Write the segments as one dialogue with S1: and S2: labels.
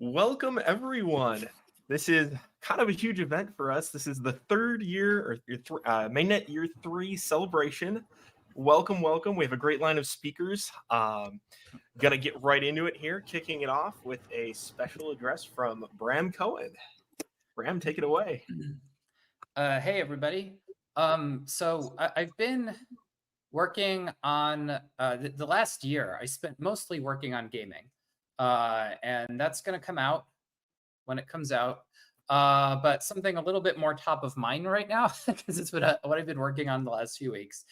S1: Welcome, everyone. This is kind of a huge event for us. This is the third year or Mainnet Year 3 celebration. Welcome. We have a great line of speakers. Gonna get right into it here, kicking it off with a special address from Bram Cohen. Bram, take it away.
S2: Hey, everybody. I've been working on the last year. I spent mostly working on gaming, and that's going to come out when it comes out. But something a little bit more top of mind right now, because it's what I've been working on the last few weeks,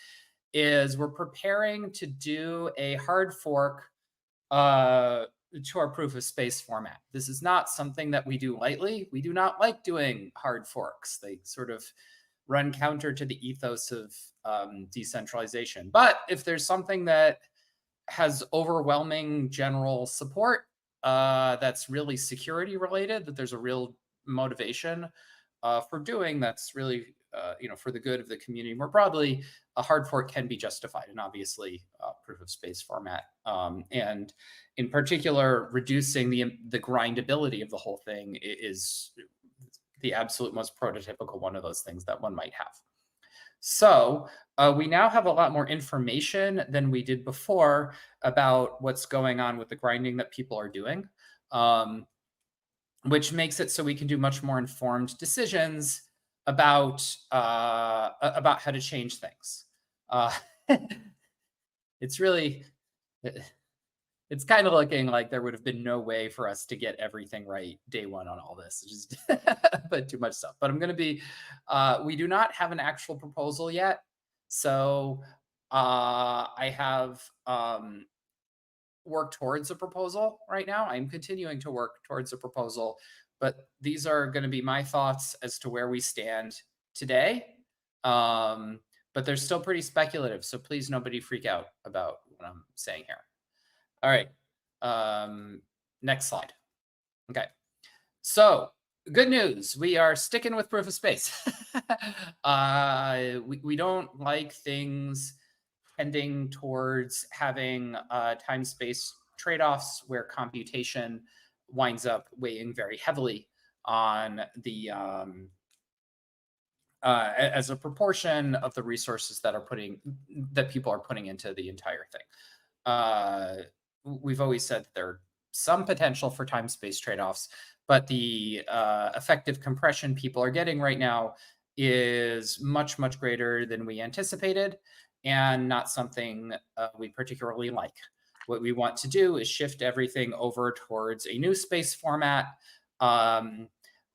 S2: is we're preparing to do a hard fork to our proof of space format. This is not something that we do lightly. We do not like doing hard forks. They sort of run counter to the ethos of decentralization. But if there's something that has overwhelming general support, that's really security related, that there's a real motivation for doing, that's really for the good of the community more broadly, a hard fork can be justified, and obviously proof of space format, and in particular reducing the grindability of the whole thing is the absolute most prototypical one of those things that one might have. So we now have a lot more information than we did before about what's going on with the grinding that people are doing, which makes it so we can do much more informed decisions about how to change things. It's really, it's kind of looking like there would have been no way for us to get everything right day one on all this. It's just but too much stuff. But I'm going to be, we do not have an actual proposal yet. So I have worked towards a proposal right now. I'm continuing to work towards a proposal, but these are going to be my thoughts as to where we stand today. But they're still pretty speculative. So please, nobody freak out about what I'm saying here. All right. Next slide. Okay. So good news. We are sticking with proof of space. We don't like things tending towards having time-space trade-offs where computation winds up weighing very heavily on the as a proportion of the resources that people are putting into the entire thing. We've always said that there are some potential for time-space trade-offs, but the effective compression people are getting right now is much greater than we anticipated, and not something we particularly like. What we want to do is shift everything over towards a new space format,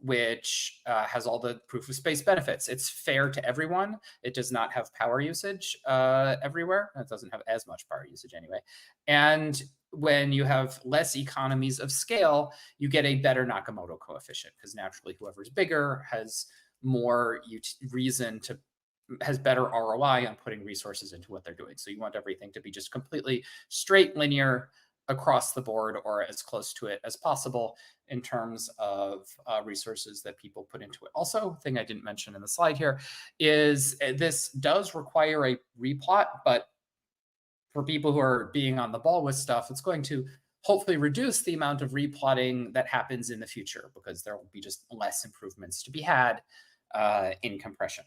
S2: which has all the proof of space benefits. It's fair to everyone. It does not have power usage everywhere. It doesn't have as much power usage anyway. And when you have less economies of scale, you get a better Nakamoto coefficient, because naturally whoever's bigger has more has better ROI on putting resources into what they're doing. So you want everything to be just completely straight linear across the board, or as close to it as possible in terms of resources that people put into it. Also, thing I didn't mention in the slide here is this does require a replot, but for people who are being on the ball with stuff, it's going to hopefully reduce the amount of replotting that happens in the future, because there will be just less improvements to be had in compression.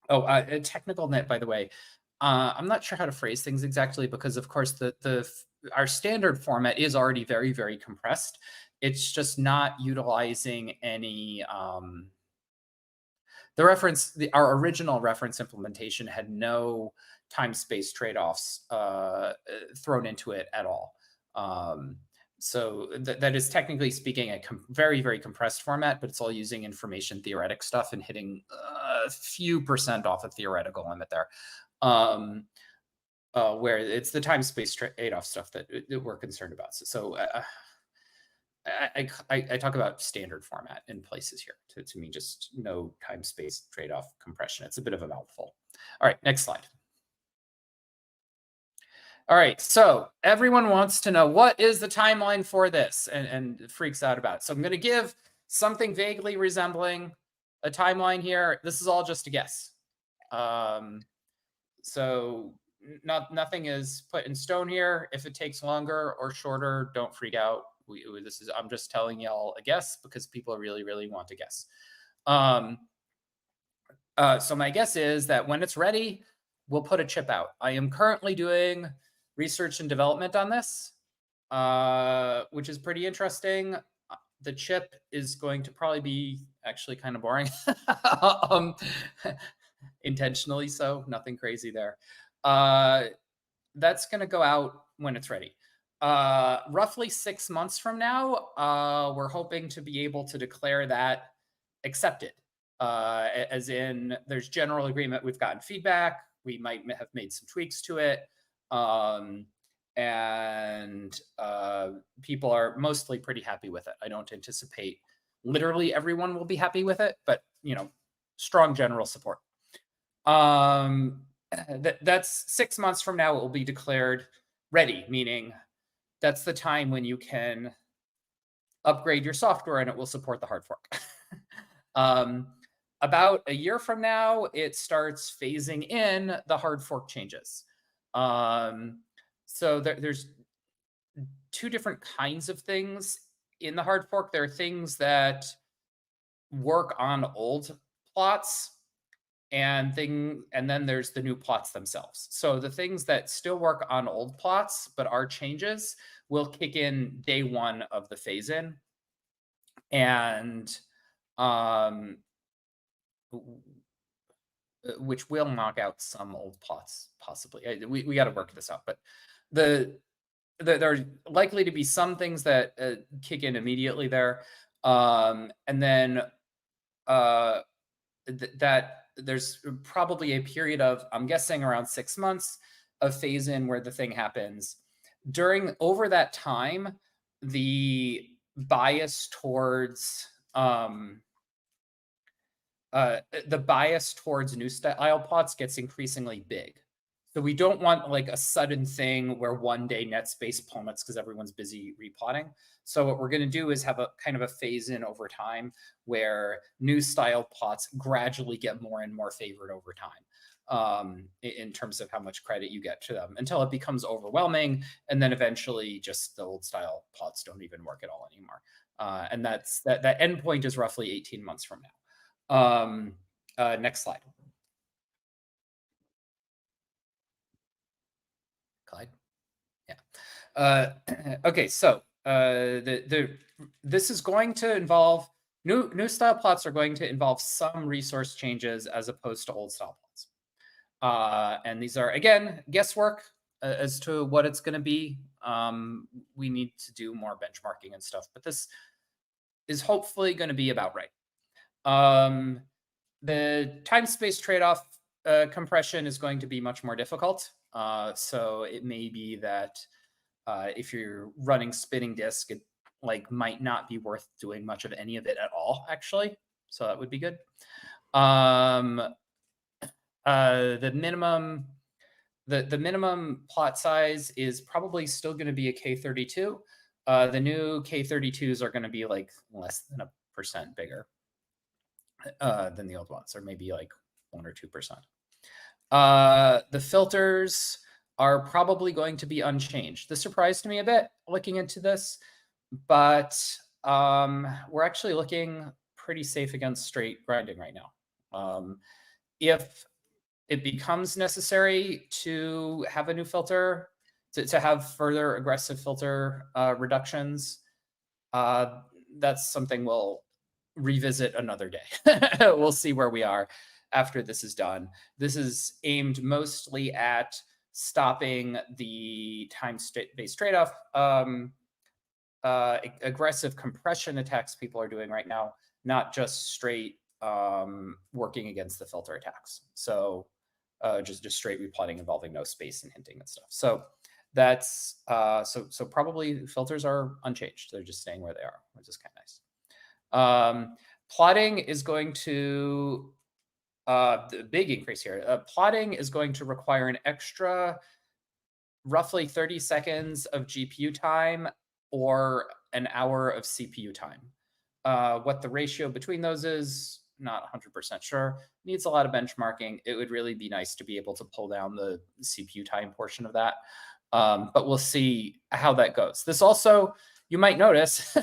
S2: Oh, a technical net, by the way. I'm not sure how to phrase things exactly, because of course our standard format is already very compressed. It's just not utilizing any our original reference implementation had no time-space trade-offs thrown into it at all. So that is technically speaking a very compressed format, but it's all using information theoretic stuff and hitting a few percent off a theoretical limit there. Where it's the time-space trade-off stuff that we're concerned about. So I talk about standard format in places here to mean just no time-space trade-off compression. It's a bit of a mouthful. All right, next slide. All right, so everyone wants to know, what is the timeline for this, and freaks out about it. So I'm going to give something vaguely resembling a timeline here. This is all just a guess. So nothing is put in stone here. If it takes longer or shorter, don't freak out. I'm just telling y'all a guess because people really, really want to guess. So my guess is that when it's ready, we'll put a chip out. I am currently doing research and development on this, which is pretty interesting. The chip is going to probably be actually kind of boring. Intentionally so, nothing crazy there. That's going to go out when it's ready. Roughly 6 months from now, we're hoping to be able to declare that accepted. As in, there's general agreement. We've gotten feedback. We might have made some tweaks to it. And people are mostly pretty happy with it. I don't anticipate literally everyone will be happy with it, but strong general support. That's 6 months from now. It will be declared ready, meaning that's the time when you can upgrade your software and it will support the hard fork. About a year from now, it starts phasing in the hard fork changes. So there's two different kinds of things in the hard fork. There are things that work on old plots, and then there's the new plots themselves. So the things that still work on old plots but are changes will kick in day one of the phase in, and which will knock out some old plots possibly. We got to work this out, but there are likely to be some things that kick in immediately there, and then that there's probably a period of, I'm guessing, around 6 months of phase in where the thing happens. Over that time, the bias towards new style plots gets increasingly big. So we don't want like a sudden thing where one day net space plummets because everyone's busy replotting. So what we're going to do is have a kind of a phase in over time where new style plots gradually get more and more favored over time, in terms of how much credit you get to them, until it becomes overwhelming. And then eventually just the old style plots don't even work at all anymore. And that endpoint is roughly 18 months from now. Next slide. Clyde? Yeah. Okay, so this is going to involve new style plots are going to involve some resource changes as opposed to old style plots. And these are, again, guesswork as to what it's going to be. We need to do more benchmarking and stuff, but this is hopefully going to be about right. The time-space trade-off compression is going to be much more difficult. So it may be that if you're running spinning disk, it might not be worth doing much of any of it at all, actually. So that would be good. The minimum plot size is probably still going to be a K32. The new K32s are going to be less than 1% bigger than the old ones, or maybe 1 or 2%. The filters are probably going to be unchanged. This surprised me a bit looking into this, but we're actually looking pretty safe against straight grinding right now. If it becomes necessary to have a new filter, to have further aggressive filter reductions, that's something we'll revisit another day. We'll see where we are after this is done. This is aimed mostly at stopping the time-based trade-off aggressive compression attacks people are doing right now, not just straight working against the filter attacks. So just straight replotting involving no space and hinting and stuff. So that's so probably filters are unchanged. They're just staying where they are, which is kind of nice. Plotting is going to the big increase here. Plotting is going to require an extra roughly 30 seconds of GPU time or an hour of CPU time. What the ratio between those is, not 100% sure. Needs a lot of benchmarking. It would really be nice to be able to pull down the CPU time portion of that. But we'll see how that goes. This also, you might notice,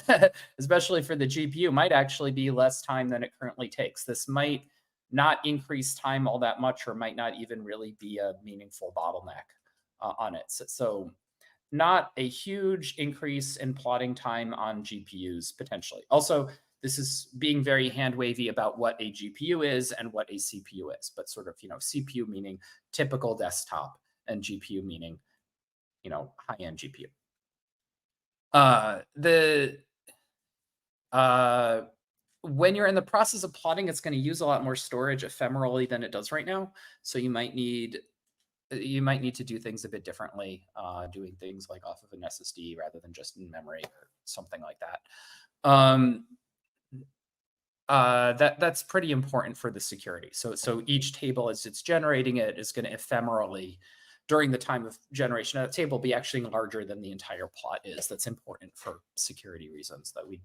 S2: especially for the GPU, might actually be less time than it currently takes. This might not increase time all that much, or might not even really be a meaningful bottleneck on it. So not a huge increase in plotting time on GPUs potentially. Also, this is being very hand wavy about what a GPU is and what a CPU is, but sort of, CPU meaning typical desktop and GPU meaning, high-end GPU. When you're in the process of plotting, it's going to use a lot more storage ephemerally than it does right now. So you might need to do things a bit differently, doing things like off of an SSD rather than just in memory or something like that. That's pretty important for the security. So each table, as it's generating it, is going to ephemerally, during the time of generation of that table, be actually larger than the entire plot is. That's important for security reasons that we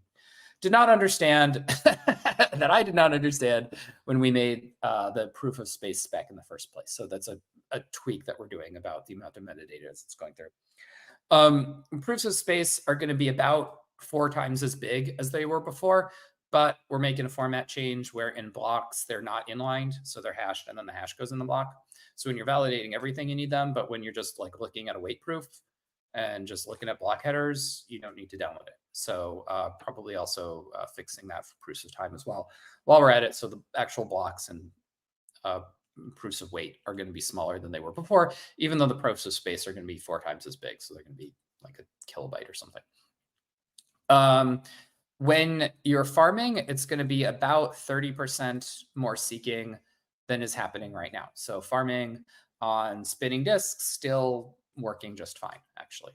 S2: did not understand, that I did not understand when we made the proof of space spec in the first place. So that's a tweak that we're doing about the amount of metadata as it's going through. Proofs of space are going to be about 4 times as big as they were before, but we're making a format change where in blocks, they're not inlined. So they're hashed and then the hash goes in the block. So when you're validating everything, you need them. But when you're just like looking at a weight proof and just looking at block headers, you don't need to download it. So probably also fixing that for proofs of time as well while we're at it. So the actual blocks and proofs of weight are going to be smaller than they were before, even though the proofs of space are going to be 4 times as big. So they're going to be like a kilobyte or something. When you're farming, it's going to be about 30% more seeking than is happening right now. So farming on spinning disks, still working just fine, actually.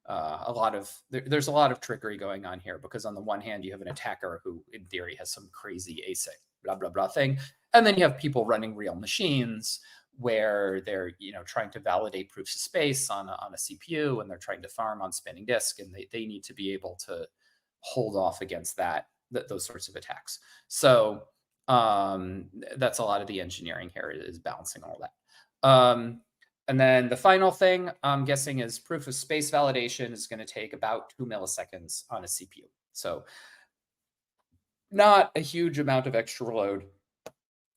S2: There's a lot of trickery going on here, because on the one hand, you have an attacker who in theory has some crazy ASIC, blah, blah, blah thing. And then you have people running real machines where they're trying to validate proofs of space on a CPU, and they're trying to farm on spinning disk, and they need to be able to hold off against those sorts of attacks. So that's a lot of the engineering here, is balancing all that. And then the final thing I'm guessing is proof of space validation is going to take about 2 milliseconds on a CPU. So not a huge amount of extra load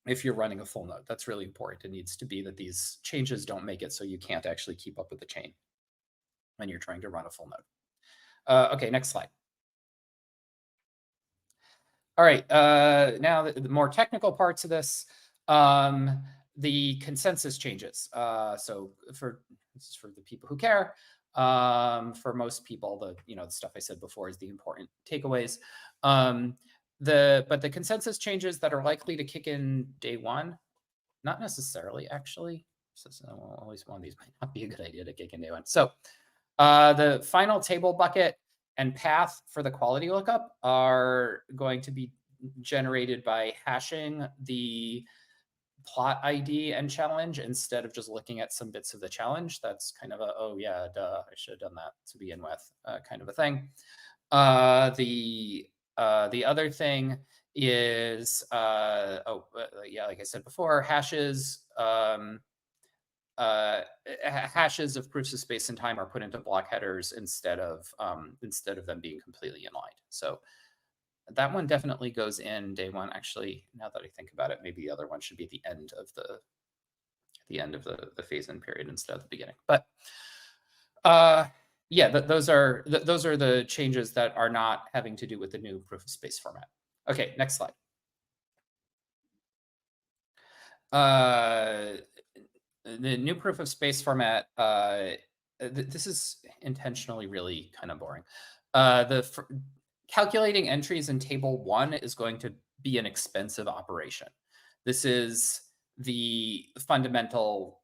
S2: if you're running a full node. That's really important. It needs to be that these changes don't make it so you can't actually keep up with the chain when you're trying to run a full node. Okay, next slide. All right, now the more technical parts of this, the consensus changes. So this is for the people who care. For most people, the stuff I said before is the important takeaways. But the consensus changes that are likely to kick in day 1, not necessarily actually. So always one of these might not be a good idea to kick in day 1. So the final table bucket and path for the quality lookup are going to be generated by hashing the plot ID and challenge instead of just looking at some bits of the challenge. That's kind of a, oh yeah, duh, I should have done that to begin with, kind of a thing. The other thing is, yeah, like I said before, hashes of proofs of space and time are put into block headers instead of them being completely inlined. So that one definitely goes in day 1. Actually, now that I think about it, maybe the other one should be at the end of the phase-in period instead of the beginning. But yeah, those are the changes that are not having to do with the new proof of space format. Okay, next slide. The new proof of space format, this is intentionally really kind of boring. Calculating entries in table 1 is going to be an expensive operation. This is the fundamental,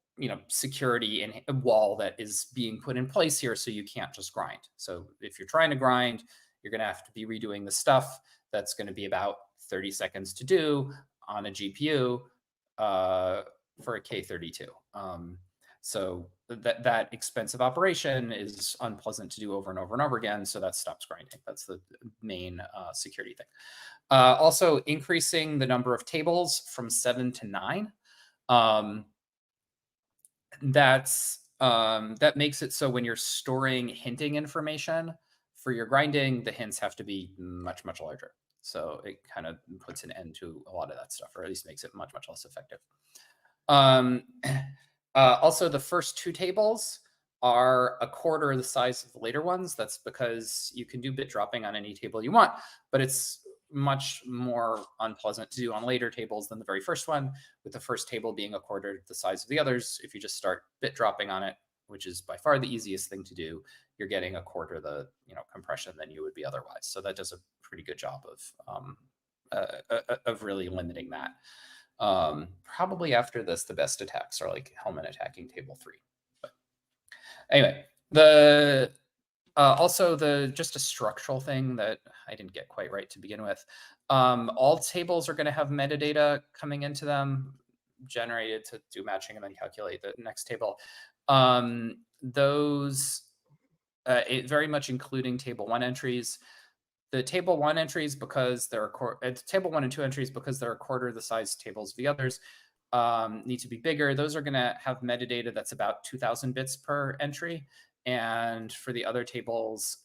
S2: security and wall that is being put in place here, so you can't just grind. So if you're trying to grind, you're going to have to be redoing the stuff. That's going to be about 30 seconds to do on a GPU for a K32. So that expensive operation is unpleasant to do over and over and over again. So that stops grinding. That's the main security thing. Also, increasing the number of tables from 7 to 9. That makes it so when you're storing hinting information for your grinding, the hints have to be much, much larger. So it kind of puts an end to a lot of that stuff, or at least makes it much, much less effective. Also, the first two tables are a quarter the size of the later ones. That's because you can do bit dropping on any table you want, but it's much more unpleasant to do on later tables than the very first one, with the first table being a quarter the size of the others. If you just start bit dropping on it, which is by far the easiest thing to do, you're getting a quarter the compression than you would be otherwise. So that does a pretty good job of really limiting that. Probably after this, the best attacks are like helmet attacking table 3. But anyway, also just a structural thing that I didn't get quite right to begin with. All tables are going to have metadata coming into them, generated to do matching and then calculate the next table. Those very much including table 1 entries. The table 1 entries, because they're table 1 and 2 entries, because they're a quarter the size tables of the others, need to be bigger. Those are going to have metadata that's about 2,000 bits per entry. And for the other tables,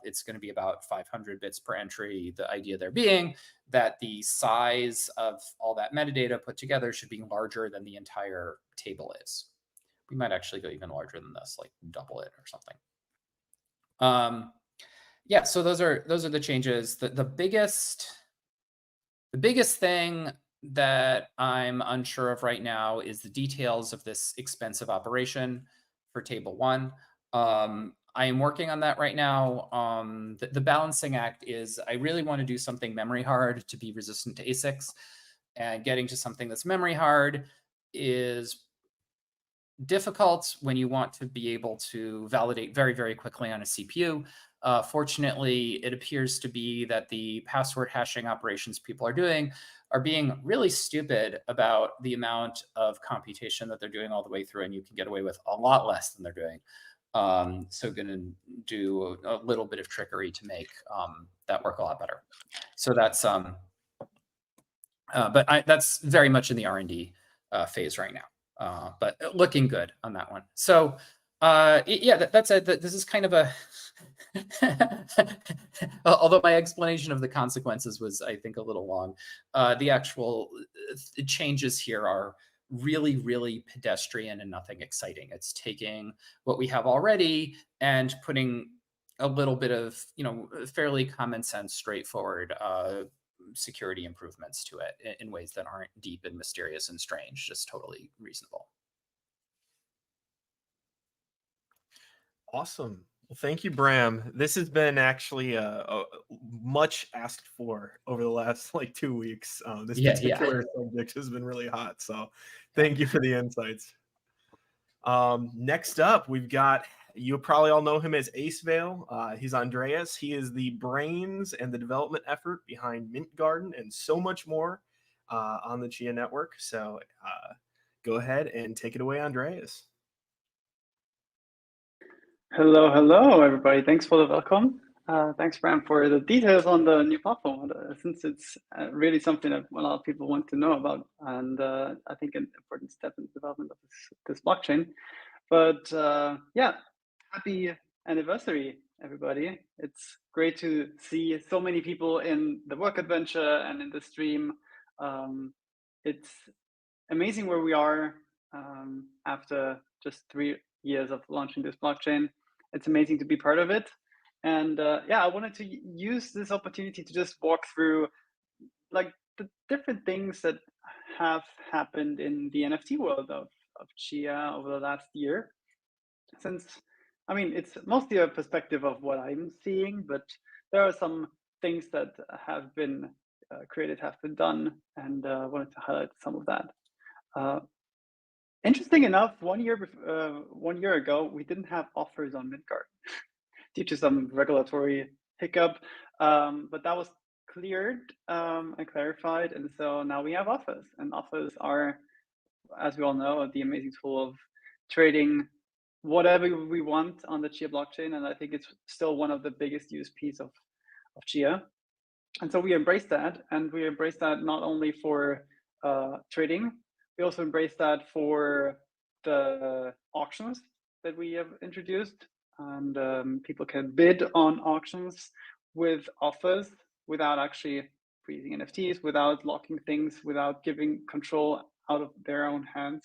S2: it's going to be about 500 bits per entry. The idea there being that the size of all that metadata put together should be larger than the entire table is. We might actually go even larger than this, like double it or something. Yeah, so those are the changes. The biggest thing that I'm unsure of right now is the details of this expensive operation for table 1. I am working on that right now. The balancing act is I really want to do something memory hard to be resistant to ASICs, and getting to something that's memory hard is difficult when you want to be able to validate very, very quickly on a CPU. Fortunately, it appears to be that the password hashing operations people are doing are being really stupid about the amount of computation that they're doing all the way through, and you can get away with a lot less than they're doing. So going to do a little bit of trickery to make that work a lot better. So that's but that's very much in the R&D phase right now, but looking good on that one. So yeah, that's it. This is kind of a although my explanation of the consequences was, I think, a little long. The actual changes here are really, really pedestrian and nothing exciting. It's taking what we have already and putting a little bit of, fairly common sense, straightforward security improvements to it in ways that aren't deep and mysterious and strange, just totally reasonable.
S1: Awesome. Well, thank you, Bram. This has been actually much asked for over the last 2 weeks. This particular subject has been really hot, so thank you for the insights. Next up, we've got, you probably all know him as Acevale. He's Andreas. He is the brains and the development effort behind Mint Garden and so much more on the Chia network. So go ahead and take it away, Andreas.
S3: Hello, everybody. Thanks for the welcome. Thanks, Bram, for the details on the new platform, since it's really something that a lot of people want to know about, and I think an important step in the development of this blockchain. But yeah, happy anniversary, everybody. It's great to see so many people in the work adventure and in the stream. It's amazing where we are after just 3 years of launching this blockchain. It's amazing to be part of it. And yeah, I wanted to use this opportunity to just walk through the different things that have happened in the NFT world of Chia over the last year. Since, I mean, it's mostly a perspective of what I'm seeing, but there are some things that have been created, have been done, and I wanted to highlight some of that. Interesting enough, 1 year ago, we didn't have offers on Mint Garden due to some regulatory hiccup, but that was cleared and clarified, and so now we have offers. And offers are, as we all know, the amazing tool of trading whatever we want on the Chia blockchain, and I think it's still one of the biggest USPs of Chia. And so we embrace that, and we embrace that not only for trading. We also embrace that for the auctions that we have introduced. and people can bid on auctions with offers without actually freezing NFTs, without locking things, without giving control out of their own hands,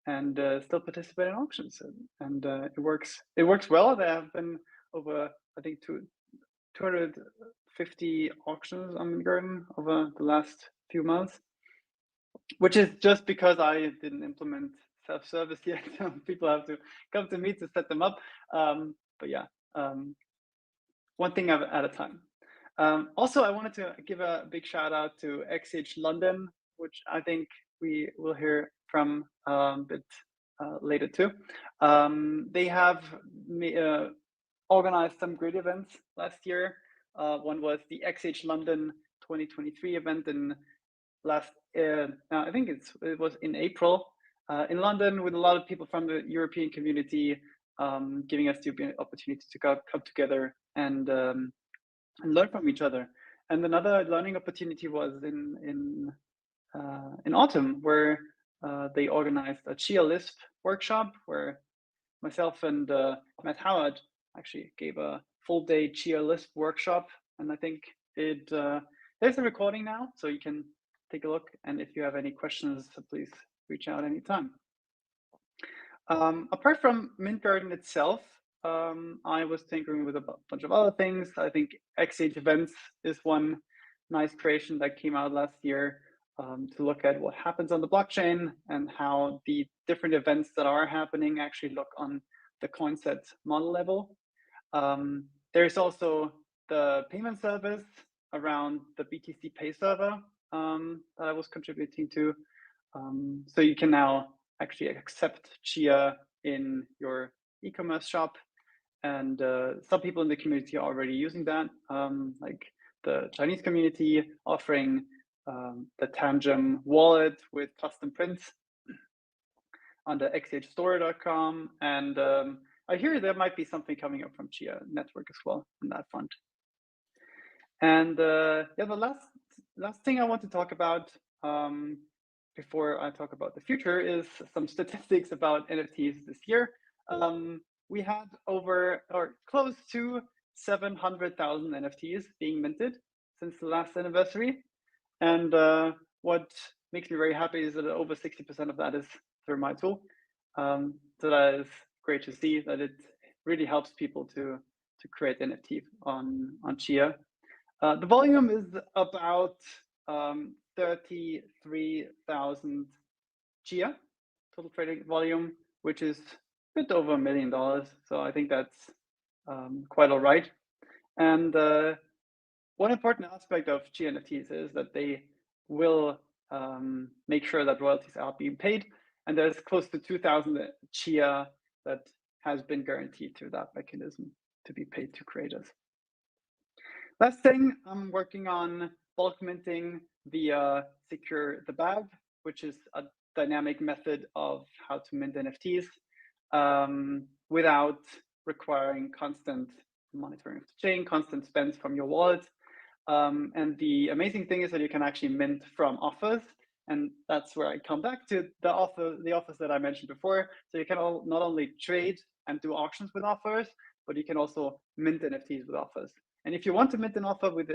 S3: and still participate in auctions. And it works well. There have been over, I think, 250 auctions on Garden over the last few months, which is just because I didn't implement self-service yet. So people have to come to me to set them up. But yeah, one thing at a time. Also, I wanted to give a big shout out to XH London, which I think we will hear from a bit later too. They have organized some great events last year. One was the XH London 2023 event in I think it was in April in London, with a lot of people from the European community, giving us the opportunity to come together and learn from each other. And another learning opportunity was in autumn, where they organized a Chia Lisp workshop, where myself and Matt Howard actually gave a full day Chia Lisp workshop. And I think there's a recording now, so you can take a look. And if you have any questions, please reach out anytime. Apart from Mint Garden itself, I was tinkering with a bunch of other things. I think XH Events is one nice creation that came out last year, to look at what happens on the blockchain and how the different events that are happening actually look on the CoinSet model level. There's also the payment service around the BTC Pay server that I was contributing to. So you can now actually accept Chia in your e-commerce shop. And some people in the community are already using that, like the Chinese community offering the Tangem wallet with custom prints on the xhstore.com. And I hear there might be something coming up from Chia Network as well on that front. And yeah, the last thing I want to talk about before I talk about the future is some statistics about NFTs this year. We had over or close to 700,000 NFTs being minted since the last anniversary. And what makes me very happy is that over 60% of that is through my tool. So that is great to see, that it really helps people to create NFT on Chia. The volume is about 33,000 Chia total trading volume, which is a bit over $1 million. So I think that's quite all right. And one important aspect of Chia NFTs is that they will make sure that royalties are being paid. And there's close to 2,000 Chia that has been guaranteed through that mechanism to be paid to creators. Last thing, I'm working on bulk minting via Secure the Bag, which is a dynamic method of how to mint NFTs without requiring constant monitoring of the chain, constant spends from your wallet. And the amazing thing is that you can actually mint from offers. And that's where I come back to the offers that I mentioned before. So you can not only trade and do auctions with offers, but you can also mint NFTs with offers. And if you want to mint an offer with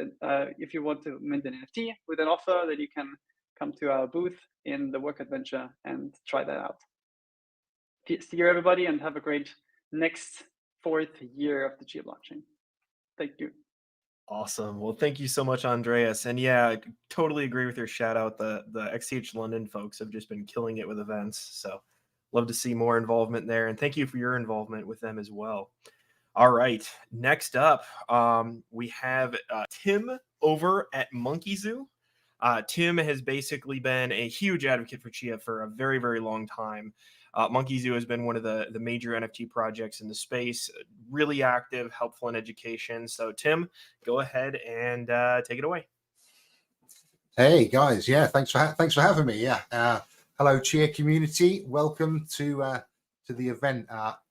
S3: if you want to mint an NFT with an offer, then you can come to our booth in the workadventure and try that out. See you, everybody, and have a great next 4th year of the Chia blockchain. Thank you.
S1: Awesome. Well, thank you so much, Andreas. And yeah, I totally agree with your shout out. The XH London folks have just been killing it with events. So love to see more involvement there. And thank you for your involvement with them as well. All right. Next up, we have Tim over at Monkey Zoo. Tim has basically been a huge advocate for Chia for a very, very long time. Monkey Zoo has been one of the major NFT projects in the space, really active, helpful in education. So Tim, go ahead and take it away.
S4: Hey guys, yeah, thanks for having me. Yeah, hello Chia community, welcome to the event.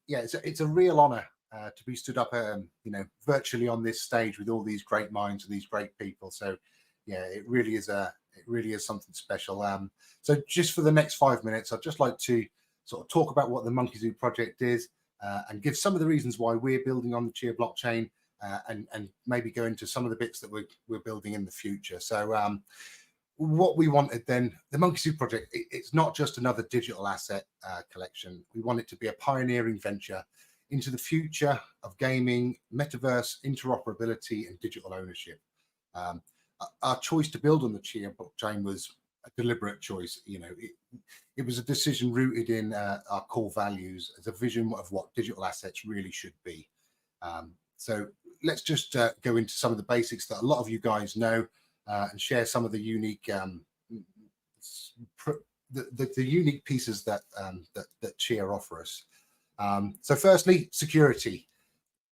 S4: Yeah, it's a real honor to be stood up, virtually on this stage with all these great minds and these great people. So yeah, it really is something special. So just for the next 5 minutes, I'd just like to sort of talk about what the Monkey Zoo project is, and give some of the reasons why we're building on the Chia blockchain, and maybe go into some of the bits that we're building in the future. So what we wanted then, the Monkey Zoo project, it's not just another digital asset collection. We want it to be a pioneering venture into the future of gaming, metaverse, interoperability, and digital ownership. Our choice to build on the Chia blockchain was a deliberate choice. You know, it was a decision rooted in our core values as a vision of what digital assets really should be. So let's just go into some of the basics that a lot of you guys know, and share some of the unique the unique pieces that that Chia offer us. So firstly, security.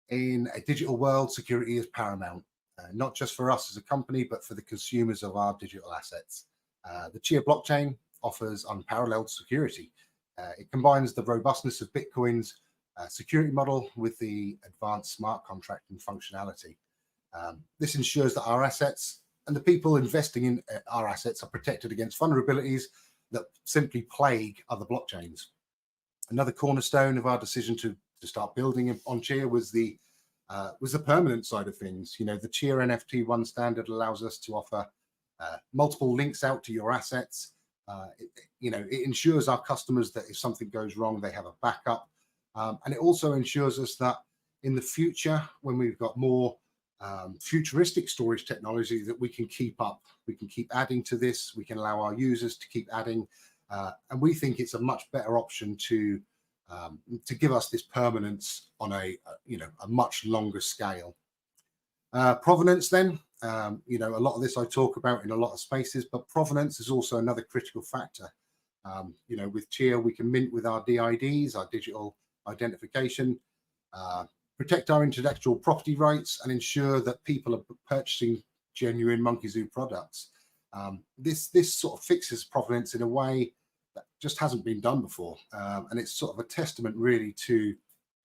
S4: In a digital world, security is paramount, not just for us as a company, but for the consumers of our digital assets. The Chia blockchain offers unparalleled security. It combines the robustness of Bitcoin's security model with the advanced smart contracting functionality. This ensures that our assets and the people investing in our assets are protected against vulnerabilities that simply plague other blockchains. Another cornerstone of our decision to start building on Chia was the permanent side of things. You know, the Chia NFT 1 standard allows us to offer multiple links out to your assets. It ensures our customers that if something goes wrong, they have a backup. And it also ensures us that in the future, when we've got more futuristic storage technology, that we can keep up. We can keep adding to this. We can allow our users to keep adding. And we think it's a much better option to give us this permanence on a much longer scale. Provenance then, a lot of this I talk about in a lot of spaces, but provenance is also another critical factor. With Chia, we can mint with our DIDs, our digital identification, protect our intellectual property rights, and ensure that people are purchasing genuine Monkey Zoo products. This sort of fixes provenance in a way that just hasn't been done before, and it's sort of a testament really to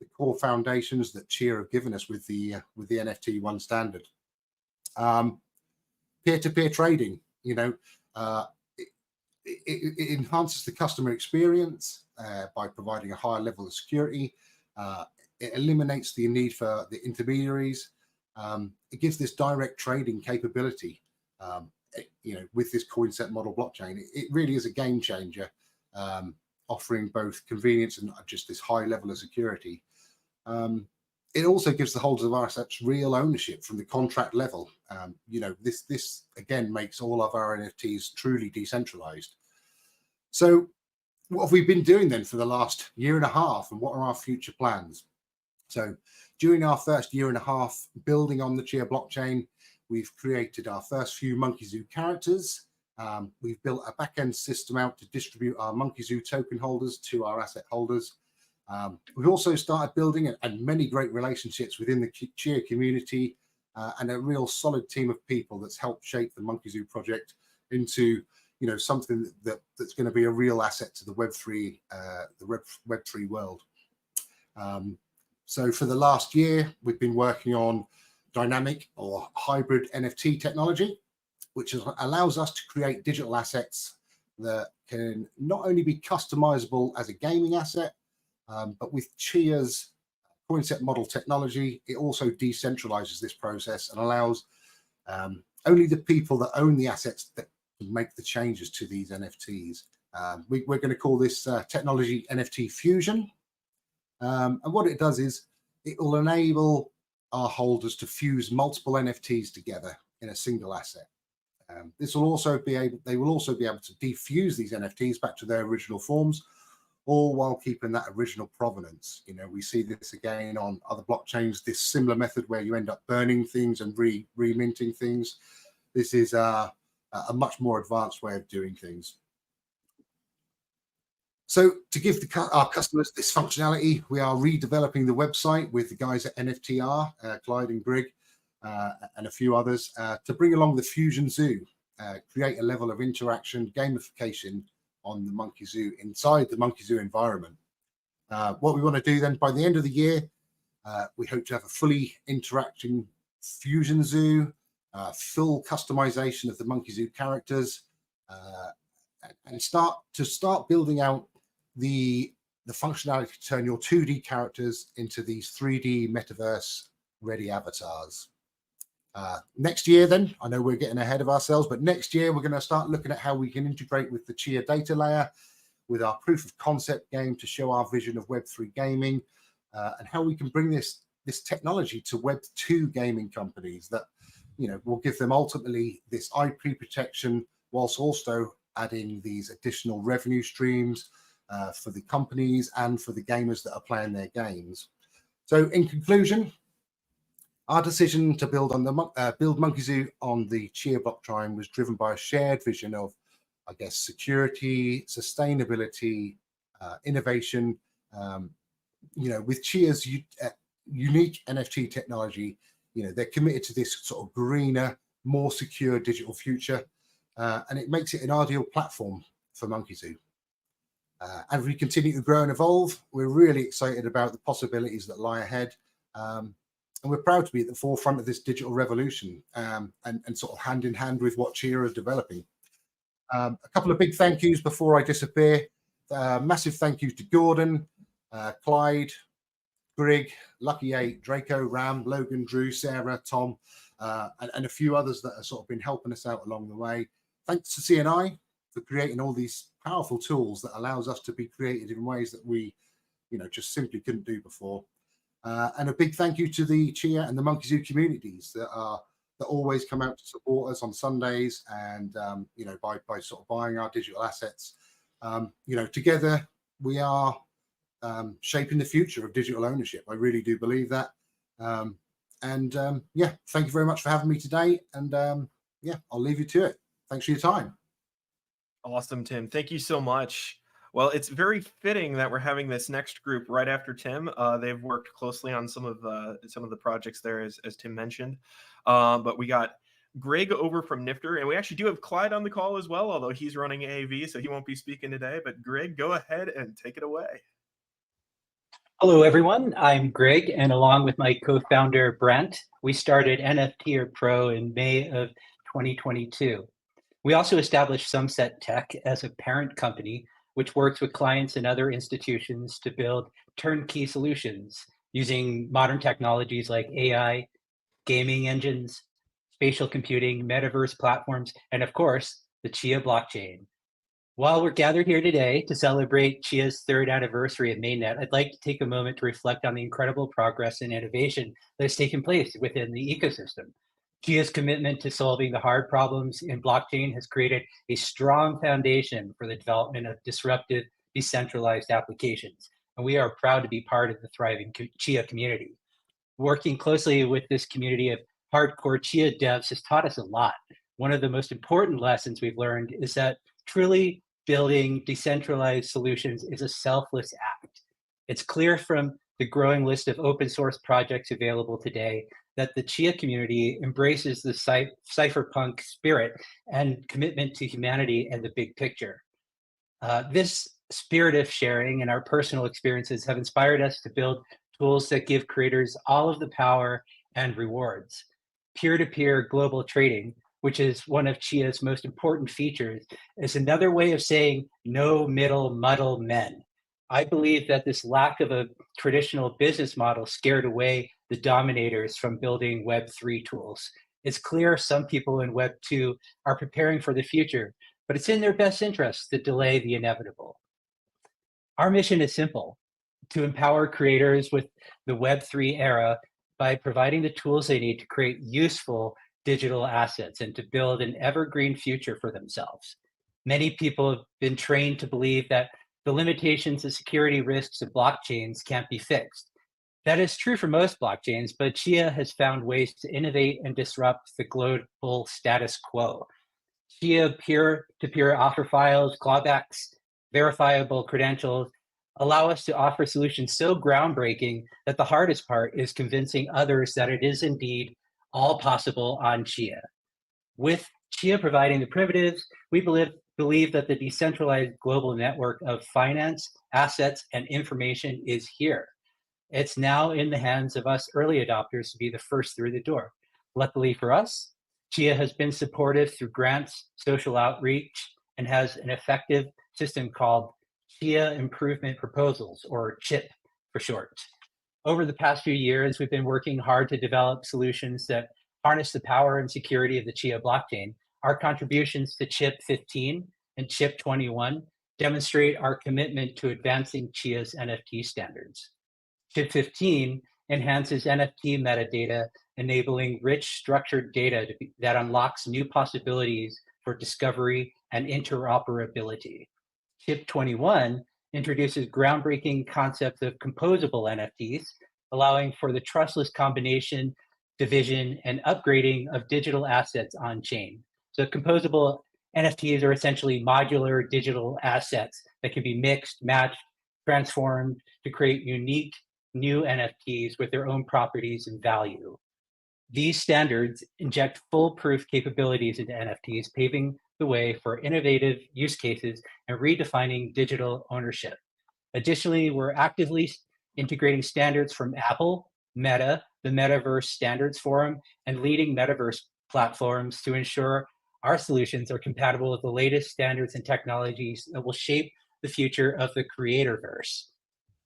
S4: the core foundations that Chia have given us with the NFT 1 standard. Peer-to-peer trading, it enhances the customer experience by providing a higher level of security. It eliminates the need for the intermediaries. It gives this direct trading capability. With this coin set model blockchain, it really is a game changer, offering both convenience and just this high level of security. It also gives the holders of our assets real ownership from the contract level. This again makes all of our NFTs truly decentralized. So what have we been doing then for the last year and a half, and what are our future plans? So during our first year and a half building on the Chia blockchain, we've created our first few Monkey Zoo characters. We've built a back-end system out to distribute our Monkey Zoo token holders to our asset holders. We've also started building and many great relationships within the Chia community, and a real solid team of people that's helped shape the Monkey Zoo project into something that's going to be a real asset to the Web3 world. So for the last year, we've been working on dynamic or hybrid NFT technology, which allows us to create digital assets that can not only be customizable as a gaming asset, but with Chia's coin set model technology, it also decentralizes this process and allows only the people that own the assets that can make the changes to these NFTs. We're going to call this technology NFT Fusion. And what it does is it will enable our holders to fuse multiple NFTs together in a single asset. They will also be able to defuse these NFTs back to their original forms, all while keeping that original provenance. We see this again on other blockchains, this similar method where you end up burning things and re-minting things. This is a much more advanced way of doing things. So to give our customers this functionality, we are redeveloping the website with the guys at NFTR, Clyde and Greg, and a few others, to bring along the Fusion Zoo, create a level of interaction, gamification on the Monkey Zoo, inside the Monkey Zoo environment. What we want to do then, by the end of the year, we hope to have a fully interacting Fusion Zoo, full customization of the Monkey Zoo characters, and start building out the the functionality to turn your 2D characters into these 3D metaverse ready avatars. Next year, then, I know we're getting ahead of ourselves, but next year we're going to start looking at how we can integrate with the Chia data layer, with our proof of concept game to show our vision of Web3 gaming, and how we can bring this technology to Web2 gaming companies that, you know, will give them ultimately this IP protection, whilst also adding these additional revenue streams for the companies and for the gamers that are playing their games. So in conclusion, our decision to build Monkey Zoo on the Chia blockchain was driven by a shared vision of, I guess, security, sustainability, innovation. You know, with Chia's unique NFT technology, you know, they're committed to this sort of greener, more secure digital future, and it makes it an ideal platform for Monkey Zoo. As we continue to grow and evolve, we're really excited about the possibilities that lie ahead. And we're proud to be at the forefront of this digital revolution, and sort of hand in hand with what Chia is developing. A couple of big thank yous before I disappear. Massive thank yous to Gordon, Clyde, Greg, Lucky 8, Draco, Ram, Logan, Drew, Sarah, Tom, and a few others that have sort of been helping us out along the way. Thanks to CNI for creating all these powerful tools that allows us to be creative in ways that we, you know, just simply couldn't do before. And a big thank you to the Chia and the Monkey Zoo communities that always come out to support us on Sundays, and you know, by sort of buying our digital assets. You know, together we are shaping the future of digital ownership. I really do believe that. Yeah, thank you very much for having me today. And yeah, I'll leave you to it. Thanks for your time.
S1: Awesome, Tim. Thank you so much. Well, it's very fitting that we're having this next group right after Tim. They've worked closely on some of the projects there, as Tim mentioned. But we got Greg over from Nifter, and we actually do have Clyde on the call as well, although he's running AAV, so he won't be speaking today. But Greg, go ahead and take it away.
S5: Hello, everyone. I'm Greg, and along with my co-founder, Brent, we started NFT Pro in May of 2022. We also established Sunset Tech as a parent company, which works with clients and other institutions to build turnkey solutions using modern technologies like AI, gaming engines, spatial computing, metaverse platforms, and of course, the Chia blockchain. While we're gathered here today to celebrate Chia's 3rd anniversary of Mainnet, I'd like to take a moment to reflect on the incredible progress and innovation that has taken place within the ecosystem. Chia's commitment to solving the hard problems in blockchain has created a strong foundation for the development of disruptive, decentralized applications, and we are proud to be part of the thriving Chia community. Working closely with this community of hardcore Chia devs has taught us a lot. One of the most important lessons we've learned is that truly building decentralized solutions is a selfless act. It's clear from the growing list of open source projects available today that the Chia community embraces the cypherpunk spirit and commitment to humanity and the big picture. This spirit of sharing and our personal experiences have inspired us to build tools that give creators all of the power and rewards. Peer-to-peer global trading, which is one of Chia's most important features, is another way of saying no middle muddle men. I believe that this lack of a traditional business model scared away the dominators from building Web3 tools. It's clear some people in Web2 are preparing for the future, but it's in their best interest to delay the inevitable. Our mission is simple: to empower creators with the Web3 era by providing the tools they need to create useful digital assets and to build an evergreen future for themselves. Many people have been trained to believe that the limitations and security risks of blockchains can't be fixed. That is true for most blockchains, but Chia has found ways to innovate and disrupt the global status quo. Chia peer-to-peer offer files, clawbacks, verifiable credentials allow us to offer solutions so groundbreaking that the hardest part is convincing others that it is indeed all possible on Chia. With Chia providing the primitives, we believe that the decentralized global network of finance, assets, and information is here. It's now in the hands of us early adopters to be the first through the door. Luckily for us, Chia has been supportive through grants, social outreach, and has an effective system called Chia Improvement Proposals, or CHIP for short. Over the past few years, we've been working hard to develop solutions that harness the power and security of the Chia blockchain. Our contributions to CHIP 15 and CHIP 21 demonstrate our commitment to advancing Chia's NFT standards. CHIP 15 enhances NFT metadata, enabling rich structured data that unlocks new possibilities for discovery and interoperability. CHIP 21 introduces groundbreaking concepts of composable NFTs, allowing for the trustless combination, division, and upgrading of digital assets on chain. So composable NFTs are essentially modular digital assets that can be mixed, matched, transformed to create unique new NFTs with their own properties and value. These standards inject foolproof capabilities into NFTs, paving the way for innovative use cases and redefining digital ownership. Additionally, we're actively integrating standards from Apple, Meta, the Metaverse Standards Forum, and leading metaverse platforms to ensure our solutions are compatible with the latest standards and technologies that will shape the future of the creatorverse.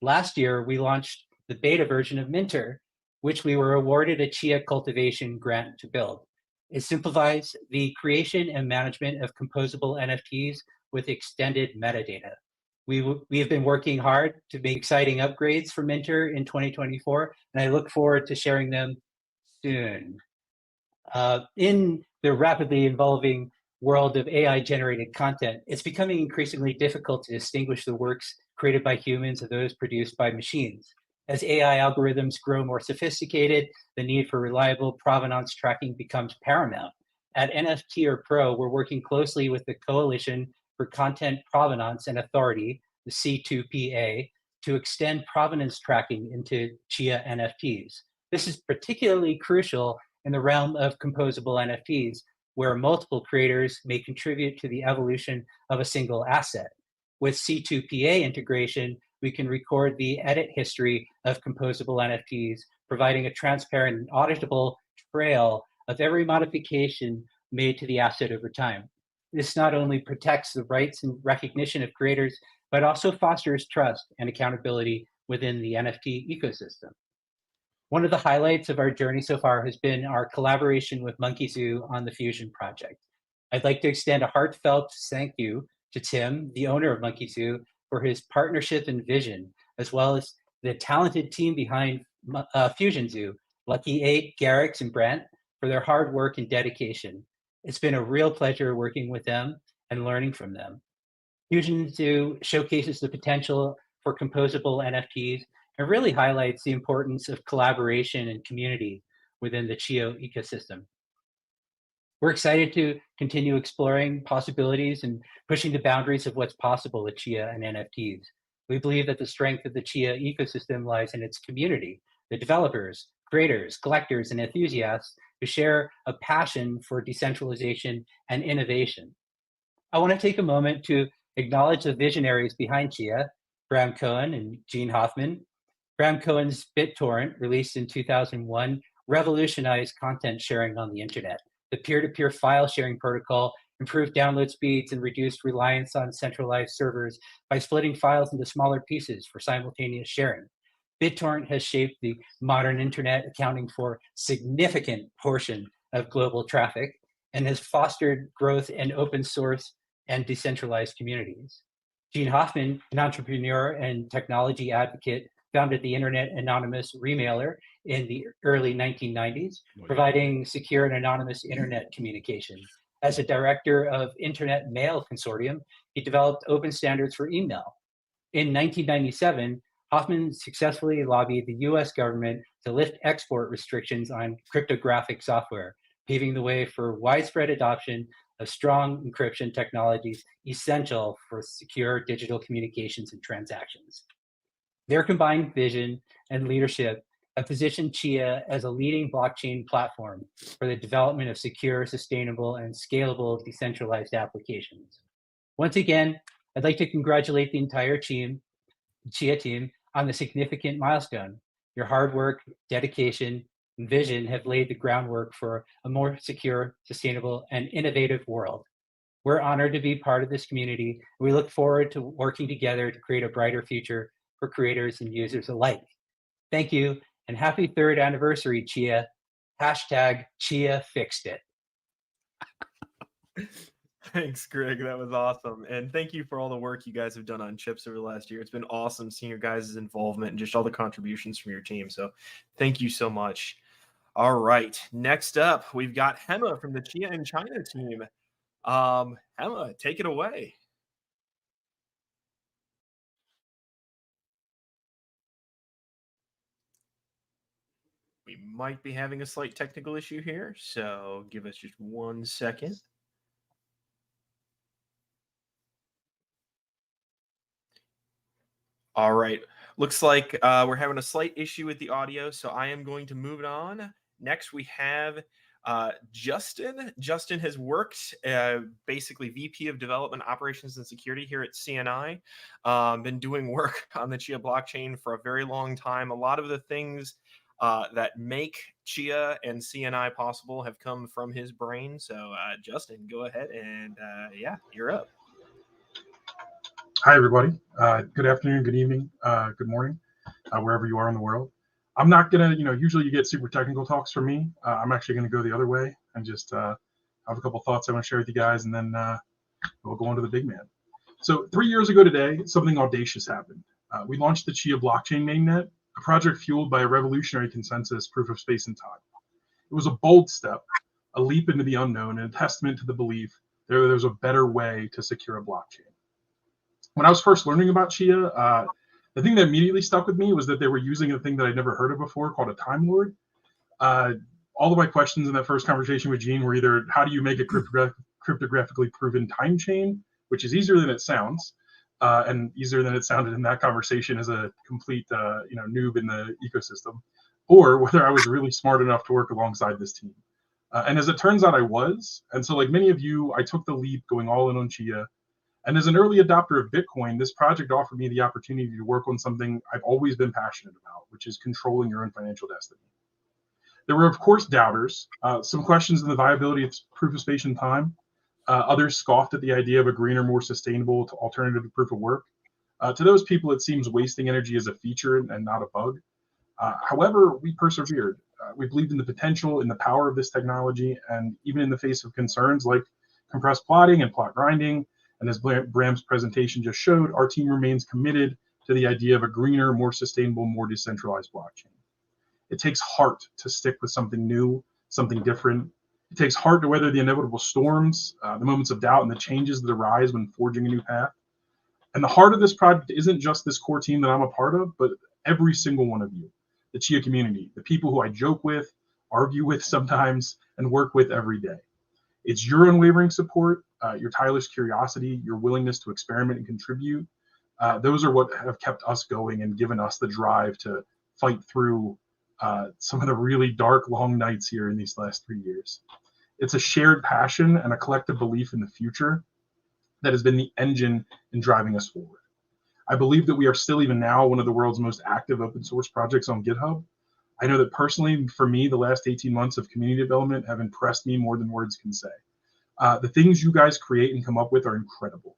S5: Last year, we launched the beta version of Minter, which we were awarded a Chia cultivation grant to build. It simplifies the creation and management of composable NFTs with extended metadata. We have been working hard to make exciting upgrades for Minter in 2024, and I look forward to sharing them soon. In the rapidly evolving world of AI-generated content, it's becoming increasingly difficult to distinguish the works created by humans and those produced by machines. As AI algorithms grow more sophisticated, the need for reliable provenance tracking becomes paramount. At NFT Pro, we're working closely with the Coalition for Content Provenance and Authority, the C2PA, to extend provenance tracking into Chia NFTs. This is particularly crucial in the realm of composable NFTs, where multiple creators may contribute to the evolution of a single asset. With C2PA integration, we can record the edit history of composable NFTs, providing a transparent and auditable trail of every modification made to the asset over time. This not only protects the rights and recognition of creators, but also fosters trust and accountability within the NFT ecosystem. One of the highlights of our journey so far has been our collaboration with Monkey Zoo on the Fusion project. I'd like to extend a heartfelt thank you to Tim, the owner of Monkey Zoo, for his partnership and vision, as well as the talented team behind Fusion Zoo, Lucky 8, Garrix, and Brent, for their hard work and dedication. It's been a real pleasure working with them and learning from them. Fusion Zoo showcases the potential for composable NFTs and really highlights the importance of collaboration and community within the Chia ecosystem. We're excited to continue exploring possibilities and pushing the boundaries of what's possible with Chia and NFTs. We believe that the strength of the Chia ecosystem lies in its community, the developers, creators, collectors, and enthusiasts who share a passion for decentralization and innovation. I want to take a moment to acknowledge the visionaries behind Chia, Bram Cohen and Gene Hoffman. Bram Cohen's BitTorrent, released in 2001, revolutionized content sharing on the internet. The peer-to-peer file sharing protocol improved download speeds and reduced reliance on centralized servers by splitting files into smaller pieces for simultaneous sharing. BitTorrent has shaped the modern internet, accounting for a significant portion of global traffic, and has fostered growth in open source and decentralized communities. Gene Hoffman, an entrepreneur and technology advocate, founded the Internet Anonymous Remailer in the early 1990s, providing secure and anonymous internet communication. As a director of Internet Mail Consortium, he developed open standards for email. In 1997, Hoffman successfully lobbied the US government to lift export restrictions on cryptographic software, paving the way for widespread adoption of strong encryption technologies essential for secure digital communications and transactions. Their combined vision and leadership have positioned Chia as a leading blockchain platform for the development of secure, sustainable, and scalable decentralized applications. Once again, I'd like to congratulate the entire Chia team on the significant milestone. Your hard work, dedication, and vision have laid the groundwork for a more secure, sustainable, and innovative world. We're honored to be part of this community. We look forward to working together to create a brighter future for creators and users alike. Thank you, and happy 3rd anniversary, Chia. Hashtag Chia fixed it.
S1: Thanks, Greg. That was awesome. And thank you for all the work you guys have done on chips over the last year. It's been awesome seeing your guys' involvement and just all the contributions from your team. So thank you so much. All right. Next up, we've got Hema from the Chia in China team. Hema, take it away. We might be having a slight technical issue here, so give us just 1 second. All right. Looks like we're having a slight issue with the audio, so I am going to move it on. Next, we have Justin. Justin has worked basically VP of Development Operations and Security here at CNI. Been doing work on the Chia blockchain for a very long time. A lot of the things that make Chia and CNI possible have come from his brain. So Justin, go ahead and yeah, you're up.
S6: Hi, everybody. Good afternoon, good evening, good morning, wherever you are in the world. I'm not going to, usually you get super technical talks from me. I'm actually going to go the other way and just have a couple thoughts I want to share with you guys, and then we'll go on to the big man. So 3 years ago today, something audacious happened. We launched the Chia blockchain mainnet, a project fueled by a revolutionary consensus proof of space and time. It was a bold step, a leap into the unknown, and a testament to the belief there's a better way to secure a blockchain. When I was first learning about Chia, the thing that immediately stuck with me was that they were using a thing that I'd never heard of before called a Time Lord. All of my questions in that first conversation with Gene were either, how do you make a cryptographically proven time chain, which is easier than it sounds, and easier than it sounded in that conversation as a complete noob in the ecosystem, or whether I was really smart enough to work alongside this team. And as it turns out, I was. And so like many of you, I took the leap going all in on Chia. And as an early adopter of Bitcoin, this project offered me the opportunity to work on something I've always been passionate about, which is controlling your own financial destiny. There were, of course, doubters, some questions in the viability of proof of space and time. Others scoffed at the idea of a greener, more sustainable alternative to proof of work. To those people, it seems wasting energy is a feature and not a bug. However, we persevered. We believed in the potential, in the power of this technology, and even in the face of concerns like compressed plotting and plot grinding, and as Bram's presentation just showed, our team remains committed to the idea of a greener, more sustainable, more decentralized blockchain. It takes heart to stick with something new, something different. It takes heart to weather the inevitable storms, the moments of doubt, and the changes that arise when forging a new path. And the heart of this project isn't just this core team that I'm a part of, but every single one of you, the Chia community, the people who I joke with, argue with sometimes, and work with every day. It's your unwavering support, your tireless curiosity, your willingness to experiment and contribute. Those are what have kept us going and given us the drive to fight through some of the really dark, long nights here in these last 3 years. It's a shared passion and a collective belief in the future that has been the engine in driving us forward. I believe that we are still, even now, one of the world's most active open source projects on GitHub. I know that personally, for me, the last 18 months of community development have impressed me more than words can say. The things you guys create and come up with are incredible.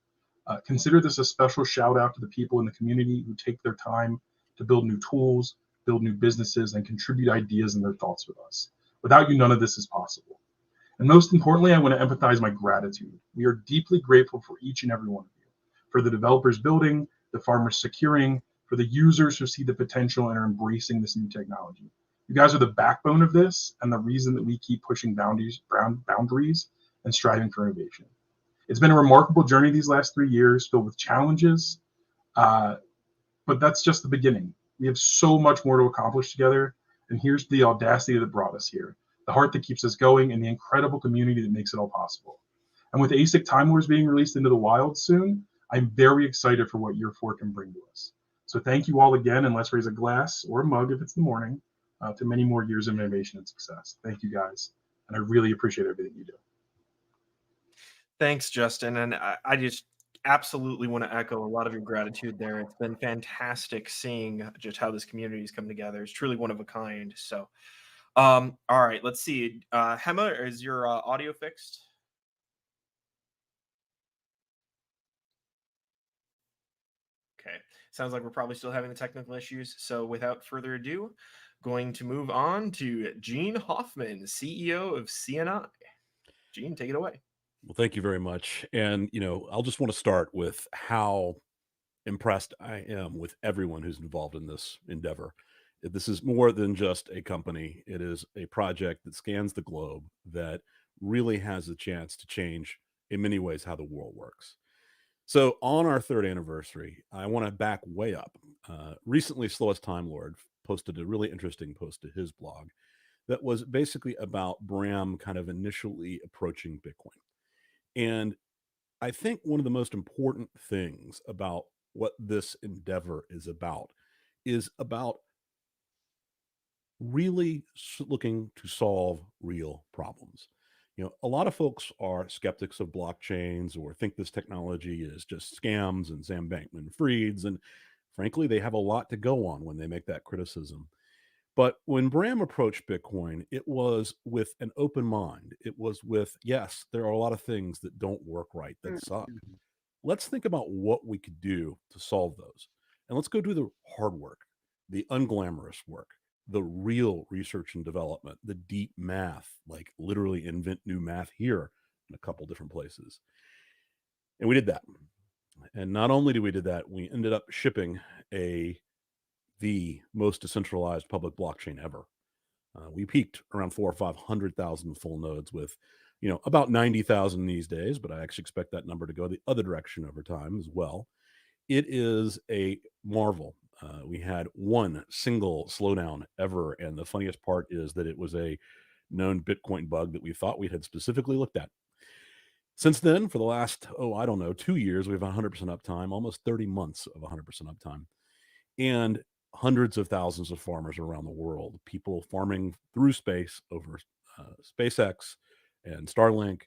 S6: Consider this a special shout out to the people in the community who take their time to build new tools, build new businesses, and contribute ideas and their thoughts with us. Without you, none of this is possible. And most importantly, I want to empathize my gratitude. We are deeply grateful for each and every one of you, for the developers building, the farmers securing, for the users who see the potential and are embracing this new technology. You guys are the backbone of this and the reason that we keep pushing boundaries and striving for innovation. It's been a remarkable journey these last 3 years, filled with challenges, but that's just the beginning. We have so much more to accomplish together, and here's the audacity that brought us here, the heart that keeps us going, and the incredible community that makes it all possible. And with ASIC Time Wars being released into the wild soon, I'm very excited for what Year 4 can bring to us. So thank you all again, and let's raise a glass or a mug if it's the morning to many more years of innovation and success. Thank you guys, and I really appreciate everything you do.
S1: Thanks, Justin. And I just absolutely want to echo a lot of your gratitude there. It's been fantastic seeing just how this community has come together. It's truly one of a kind. So, all right, let's see. Hema, is your audio fixed? Sounds like we're probably still having the technical issues. So without further ado, going to move on to Gene Hoffman, CEO of CNI. Gene, take it away.
S7: Well, thank you very much. And, I'll just want to start with how impressed I am with everyone who's involved in this endeavor. This is more than just a company. It is a project that scans the globe that really has a chance to change in many ways how the world works. So on our third anniversary, I want to back way up. Recently, Slowest Time Lord posted a really interesting post to his blog that was basically about Bram kind of initially approaching Bitcoin. And I think one of the most important things about what this endeavor is about really looking to solve real problems. A lot of folks are skeptics of blockchains or think this technology is just scams and Sam Bankman-Fried's. And frankly, they have a lot to go on when they make that criticism. But when Bram approached Bitcoin, it was with an open mind. It was with, yes, there are a lot of things that don't work right, that suck. Let's think about what we could do to solve those. And let's go do the hard work, the unglamorous work, the real research and development, the deep math, like literally invent new math here in a couple different places. And we did that. And not only did we do that, we ended up shipping the most decentralized public blockchain ever. We peaked around 400,000 or 500,000 full nodes with, about 90,000 these days, but I actually expect that number to go the other direction over time as well. It is a marvel. We had one single slowdown ever, and the funniest part is that it was a known Bitcoin bug that we thought we had specifically looked at. Since then, for the last, 2 years, we have 100% uptime, almost 30 months of 100% uptime. And hundreds of thousands of farmers around the world, people farming through space over SpaceX and Starlink.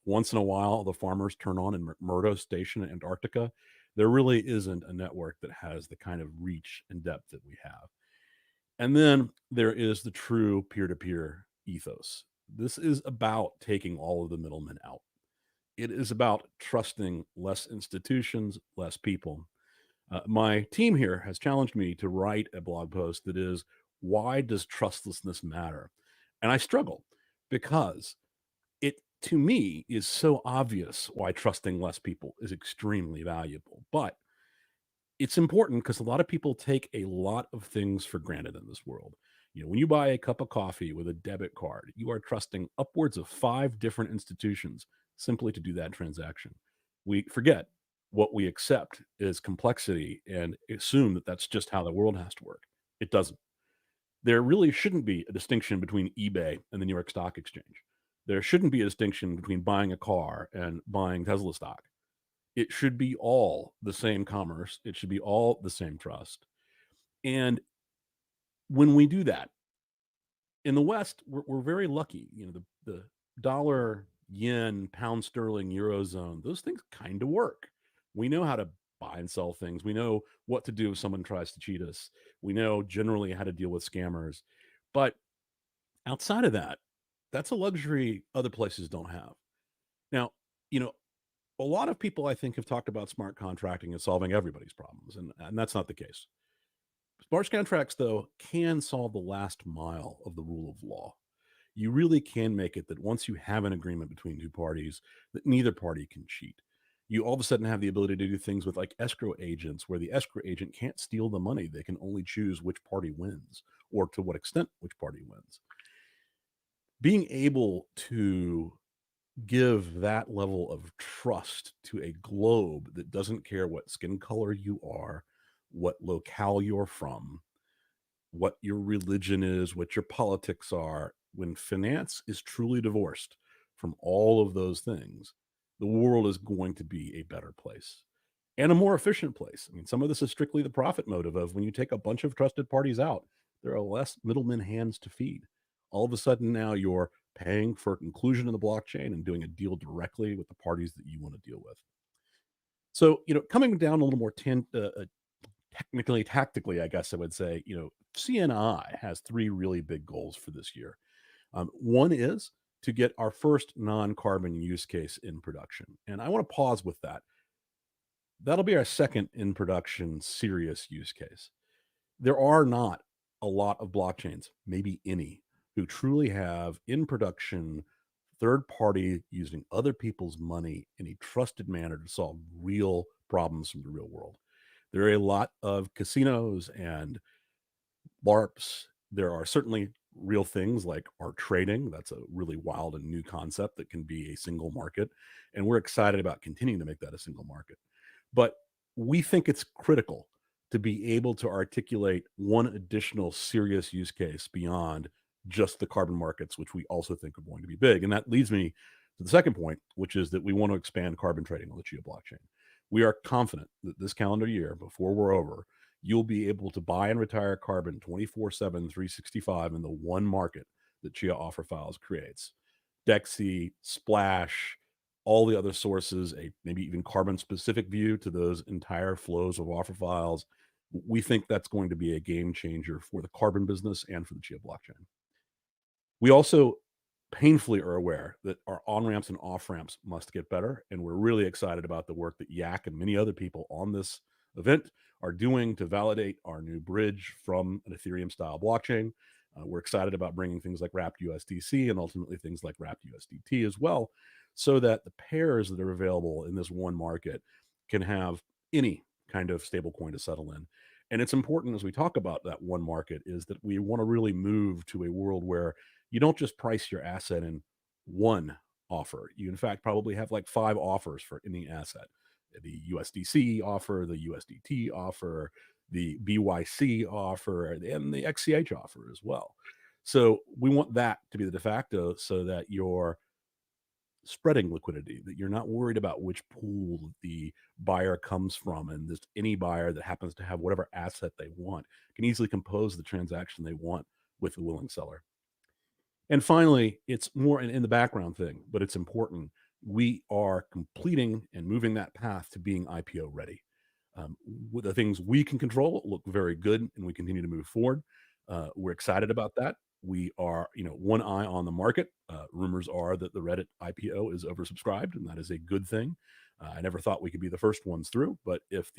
S7: Once in a while, the farmers turn on in Murdo Station in Antarctica. There really isn't a network that has the kind of reach and depth that we have. And then there is the true peer-to-peer ethos. This is about taking all of the middlemen out. It is about trusting less institutions, less people. My team here has challenged me to write a blog post that is, why does trustlessness matter? And I struggle because it, to me, is so obvious why trusting less people is extremely valuable. But it's important because a lot of people take a lot of things for granted in this world. When you buy a cup of coffee with a debit card, you are trusting upwards of 5 different institutions simply to do that transaction. We forget what we accept is complexity and assume that that's just how the world has to work. It doesn't. There really shouldn't be a distinction between eBay and the New York Stock Exchange. There shouldn't be a distinction between buying a car and buying Tesla stock. It should be all the same commerce. It should be all the same trust. And when we do that, in the West, we're very lucky. The dollar, yen, pound sterling, eurozone, those things kind of work. We know how to buy and sell things. We know what to do if someone tries to cheat us. We know generally how to deal with scammers. But outside of that, that's a luxury other places don't have. Now, a lot of people, I think, have talked about smart contracting and solving everybody's problems, and that's not the case. Smart contracts, though, can solve the last mile of the rule of law. You really can make it that once you have an agreement between two parties, that neither party can cheat. You all of a sudden have the ability to do things with like escrow agents, where the escrow agent can't steal the money. They can only choose which party wins or to what extent which party wins. Being able to give that level of trust to a globe that doesn't care what skin color you are, what locale you're from, what your religion is, what your politics are, when finance is truly divorced from all of those things, the world is going to be a better place and a more efficient place. I mean, some of this is strictly the profit motive of when you take a bunch of trusted parties out, there are less middlemen hands to feed. All of a sudden now you're paying for inclusion in the blockchain and doing a deal directly with the parties that you want to deal with. So, coming down a little more technically, tactically, I guess I would say, CNI has 3 really big goals for this year. One is to get our first non-carbon use case in production. And I want to pause with that. That'll be our second in production serious use case. There are not a lot of blockchains, maybe any, who truly have in production third party using other people's money in a trusted manner to solve real problems from the real world. There are a lot of casinos and LARPs. There are certainly real things like art trading. That's a really wild and new concept that can be a single market. And we're excited about continuing to make that a single market. But we think it's critical to be able to articulate one additional serious use case beyond just the carbon markets, which we also think are going to be big. And that leads me to the second point, which is that we want to expand carbon trading on the Chia blockchain. We are confident that this calendar year, before we're over, you'll be able to buy and retire carbon 24/7, 365 in the one market that Chia Offer Files creates. Dexy, Splash, all the other sources, a maybe even carbon specific view to those entire flows of offer files. We think that's going to be a game changer for the carbon business and for the Chia blockchain. We also painfully are aware that our on ramps and off ramps must get better. And we're really excited about the work that Yak and many other people on this event are doing to validate our new bridge from an Ethereum style blockchain. We're excited about bringing things like wrapped USDC and ultimately things like wrapped USDT as well, so that the pairs that are available in this one market can have any kind of stablecoin to settle in. And it's important as we talk about that one market is that we want to really move to a world where you don't just price your asset in one offer. You, in fact, probably have like 5 offers for any asset: the USDC offer, the USDT offer, the BYC offer, and the XCH offer as well. So we want that to be the de facto so that you're spreading liquidity, that you're not worried about which pool the buyer comes from, and just any buyer that happens to have whatever asset they want can easily compose the transaction they want with a willing seller. And finally, it's more in the background thing, but it's important. We are completing and moving that path to being IPO ready. With the things we can control look very good, and we continue to move forward. We're excited about that. We are, one eye on the market. Rumors are that the Reddit IPO is oversubscribed, and that is a good thing. I never thought we could be the first ones through, but if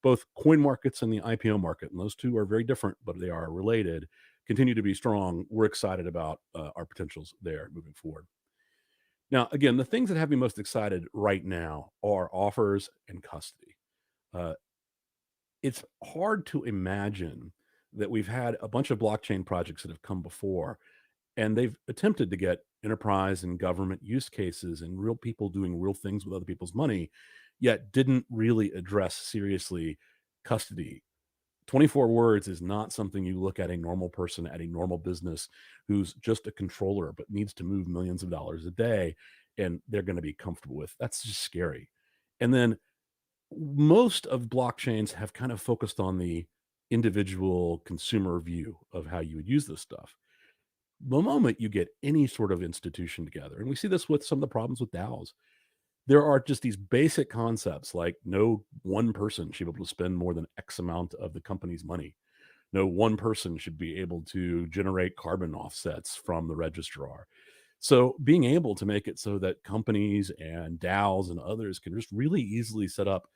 S7: both coin markets and the IPO market, and those two are very different, but they are related, continue to be strong, we're excited about our potentials there moving forward. Now, again, the things that have me most excited right now are offers and custody. It's hard to imagine that we've had a bunch of blockchain projects that have come before, and they've attempted to get enterprise and government use cases and real people doing real things with other people's money, yet didn't really address seriously custody. 24 words is not something you look at a normal person at a normal business who's just a controller but needs to move millions of dollars a day and they're going to be comfortable with. That's just scary. And then most of blockchains have kind of focused on the individual consumer view of how you would use this stuff. The moment you get any sort of institution together, and we see this with some of the problems with DAOs, there are just these basic concepts like no one person should be able to spend more than X amount of the company's money. No one person should be able to generate carbon offsets from the registrar. So being able to make it so that companies and DAOs and others can just really easily set up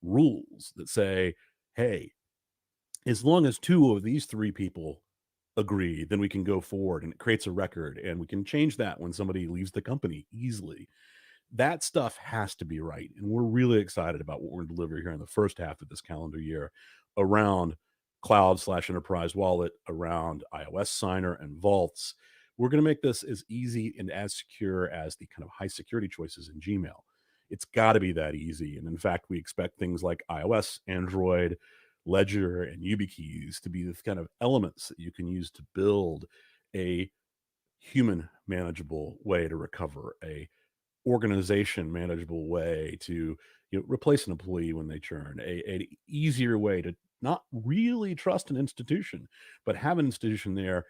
S7: rules that say, hey, as long as 2 of these 3 people agree, then we can go forward, and it creates a record, and we can change that when somebody leaves the company easily. That stuff has to be right. And we're really excited about what we're going to deliver here in the first half of this calendar year around cloud/enterprise wallet, around iOS signer and vaults. We're going to make this as easy and as secure as the kind of high security choices in Gmail. It's got to be that easy. And in fact, we expect things like iOS, Android, Ledger, and YubiKeys to be the kind of elements that you can use to build a human manageable way to recover, a organization manageable way to replace an employee when they churn, a easier way to not really trust an institution, but have an institution there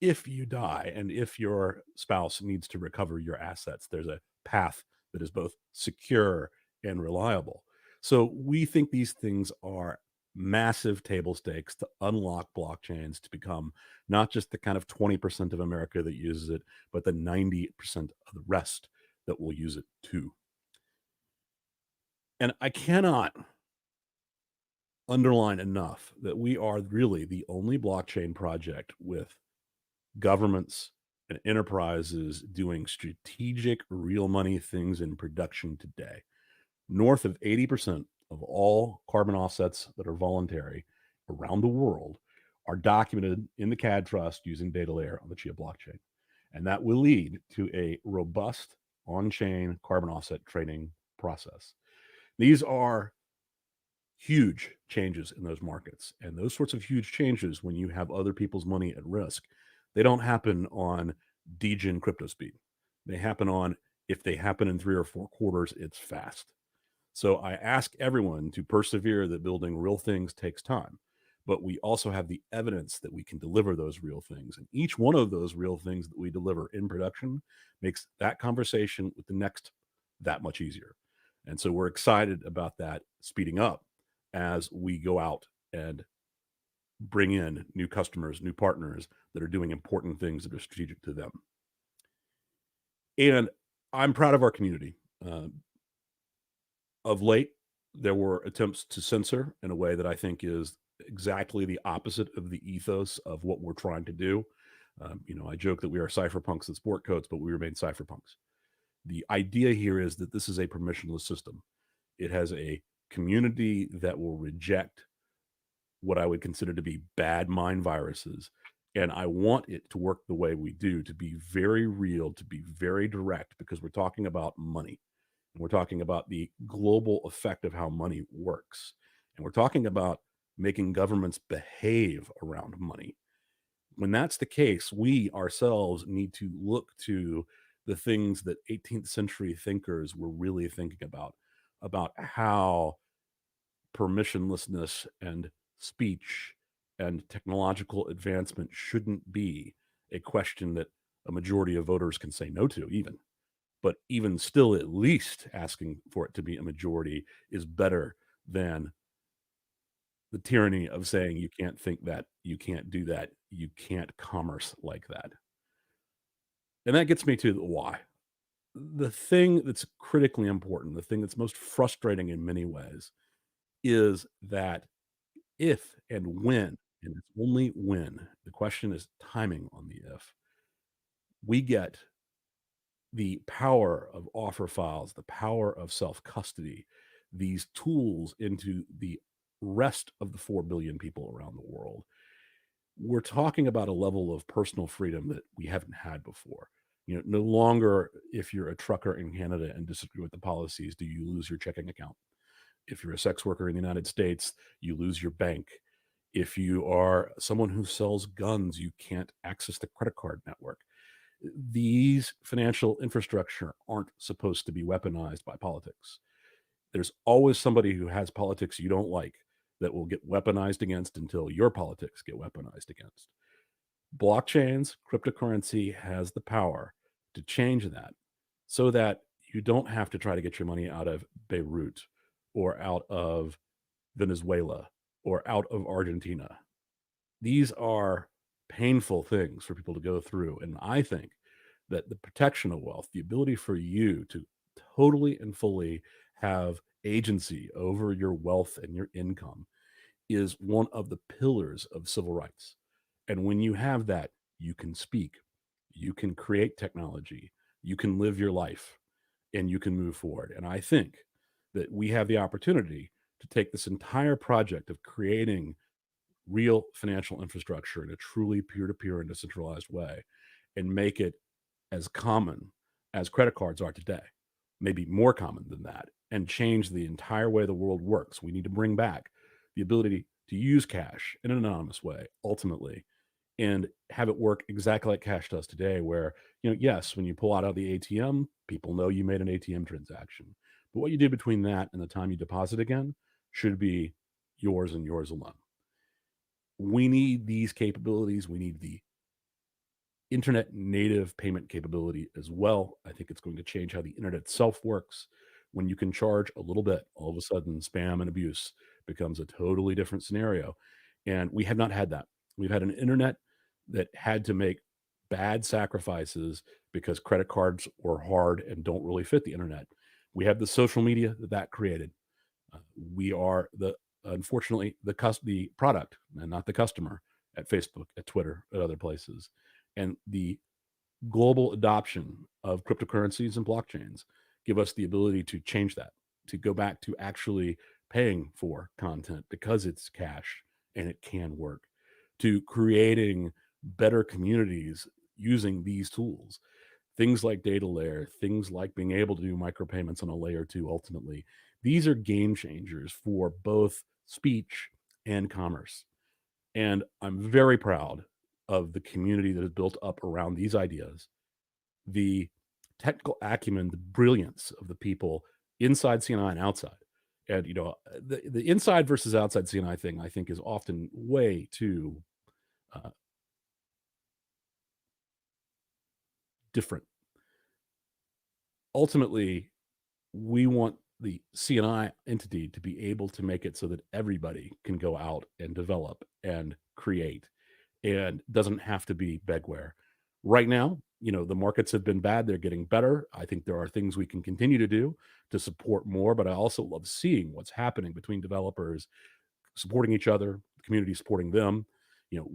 S7: if you die and if your spouse needs to recover your assets. There's a path that is both secure and reliable. So we think these things are massive table stakes to unlock blockchains to become not just the kind of 20% of America that uses it, but the 90% of the rest that will use it too. And I cannot underline enough that we are really the only blockchain project with governments and enterprises doing strategic real money things in production today. North of 80% of all carbon offsets that are voluntary around the world are documented in the CAD trust using data layer on the Chia blockchain. And that will lead to a robust on-chain carbon offset trading process. These are huge changes in those markets. And those sorts of huge changes, when you have other people's money at risk, they don't happen on degen crypto speed. They happen on, if they happen in 3 or 4 quarters, it's fast. So I ask everyone to persevere that building real things takes time, but we also have the evidence that we can deliver those real things. And each one of those real things that we deliver in production makes that conversation with the next that much easier. And so we're excited about that speeding up as we go out and bring in new customers, new partners that are doing important things that are strategic to them. And I'm proud of our community. Of late, there were attempts to censor in a way that I think is exactly the opposite of the ethos of what we're trying to do. I joke that we are cypherpunks and sport coats, but we remain cypherpunks. The idea here is that this is a permissionless system. It has a community that will reject what I would consider to be bad mind viruses. And I want it to work the way we do, to be very real, to be very direct, because we're talking about money. And we're talking about the global effect of how money works. And we're talking about making governments behave around money. When that's the case, we ourselves need to look to the things that 18th century thinkers were really thinking about how permissionlessness and speech and technological advancement shouldn't be a question that a majority of voters can say no to even. But even still, at least asking for it to be a majority is better than the tyranny of saying you can't think that, you can't do that, you can't commerce like that. And that gets me to the why. The thing that's critically important, the thing that's most frustrating in many ways, is that if and when, and it's only when, the question is timing on the if, we get the power of offer files, the power of self-custody, these tools into the rest of the 4 billion people around the world, we're talking about a level of personal freedom that we haven't had before. No longer, if you're a trucker in Canada and disagree with the policies, do you lose your checking account? If you're a sex worker in the United States, you lose your bank. If you are someone who sells guns, you can't access the credit card network. These financial infrastructure aren't supposed to be weaponized by politics. There's always somebody who has politics you don't like that will get weaponized against until your politics get weaponized against. Blockchains, cryptocurrency has the power to change that so that you don't have to try to get your money out of Beirut or out of Venezuela or out of Argentina. These are painful things for people to go through. And I think that the protection of wealth, the ability for you to totally and fully have agency over your wealth and your income, is one of the pillars of civil rights. And when you have that, you can speak, you can create technology, you can live your life, and you can move forward. And I think that we have the opportunity to take this entire project of creating real financial infrastructure in a truly peer-to-peer and decentralized way and make it as common as credit cards are today, maybe more common than that, and change the entire way the world works. We need to bring back the ability to use cash in an anonymous way, ultimately, and have it work exactly like cash does today, where, yes, when you pull out of the ATM, people know you made an ATM transaction. But what you do between that and the time you deposit again should be yours and yours alone. We need these capabilities. We need the internet native payment capability as well. I think it's going to change how the internet itself works. When you can charge a little bit, all of a sudden spam and abuse becomes a totally different scenario. And we have not had that. We've had an internet that had to make bad sacrifices because credit cards were hard and don't really fit the internet. We have the social media that created. We are the unfortunately, the product and not the customer at Facebook, at Twitter, at other places. And the global adoption of cryptocurrencies and blockchains give us the ability to change that, to go back to actually paying for content because it's cash and it can work, to creating better communities using these tools. Things like data layer, things like being able to do micropayments on a layer 2 ultimately. These are game changers for both speech and commerce. And I'm very proud of the community that is built up around these ideas, the technical acumen, the brilliance of the people inside CNI and outside. And, the inside versus outside CNI thing, I think, is often way too different. Ultimately, we want the CNI entity to be able to make it so that everybody can go out and develop and create and doesn't have to be begware. Right now, the markets have been bad. They're getting better. I think there are things we can continue to do to support more, but I also love seeing what's happening between developers supporting each other, the community supporting them.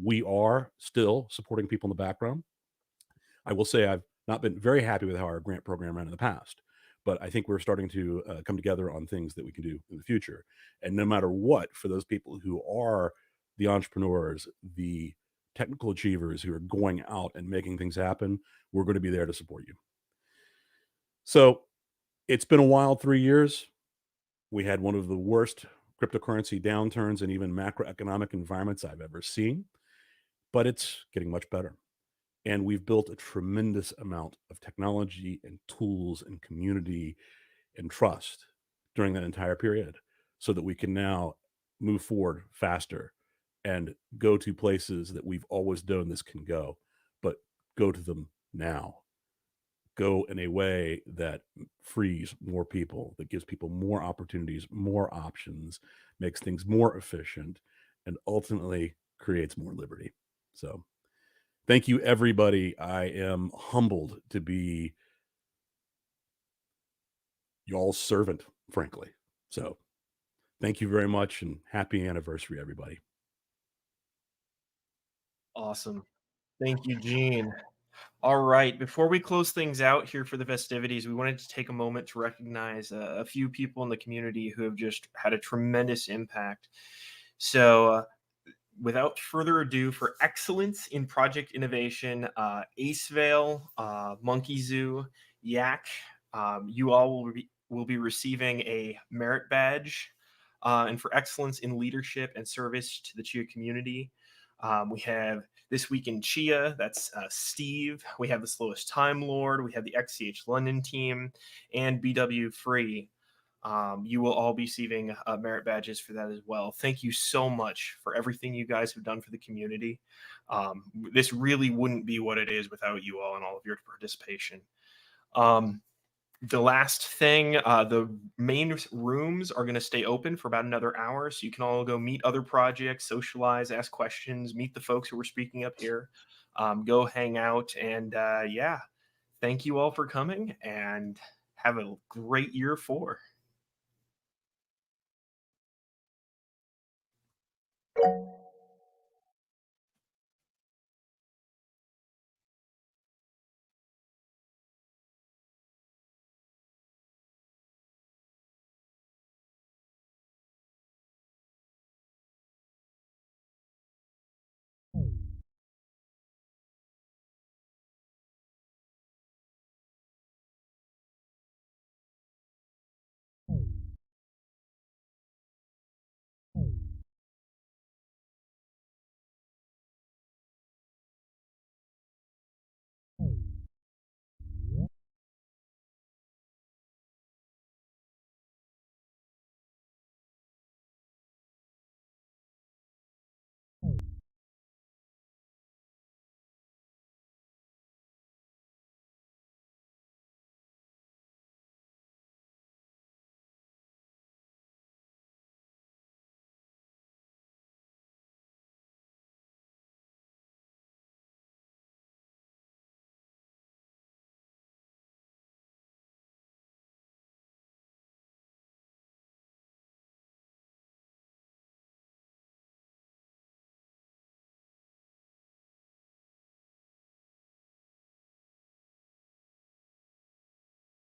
S7: We are still supporting people in the background. I will say I've not been very happy with how our grant program ran in the past, but I think we're starting to come together on things that we can do in the future. And no matter what, for those people who are the entrepreneurs, the technical achievers who are going out and making things happen, we're going to be there to support you. So it's been a wild 3 years. We had one of the worst cryptocurrency downturns and even macroeconomic environments I've ever seen, but it's getting much better. And we've built a tremendous amount of technology and tools and community and trust during that entire period so that we can now move forward faster and go to places that we've always known this can go, but go to them now. Go in a way that frees more people, that gives people more opportunities, more options, makes things more efficient, and ultimately creates more liberty. So thank you, everybody. I am humbled to be y'all's servant, frankly. So thank you very much and happy anniversary, everybody.
S1: Awesome. Thank you, Gene. All right. Before we close things out here for the festivities, we wanted to take a moment to recognize a few people in the community who have just had a tremendous impact. So, without further ado, for excellence in project innovation, Acevale, Monkey Zoo, Yak, you all will be receiving a merit badge. And for excellence in leadership and service to the Chia community, we have This Week in Chia, that's Steve. We have the Slowest Time Lord. We have the XCH London team and BW Free. You will all be receiving merit badges for that as well. Thank you so much for everything you guys have done for the community. This really wouldn't be what it is without you all and all of your participation. The last thing, the main rooms are going to stay open for about another hour, so you can all go meet other projects, socialize, ask questions, meet the folks who were speaking up here, go hang out, and yeah, thank you all for coming, and have a great year 4.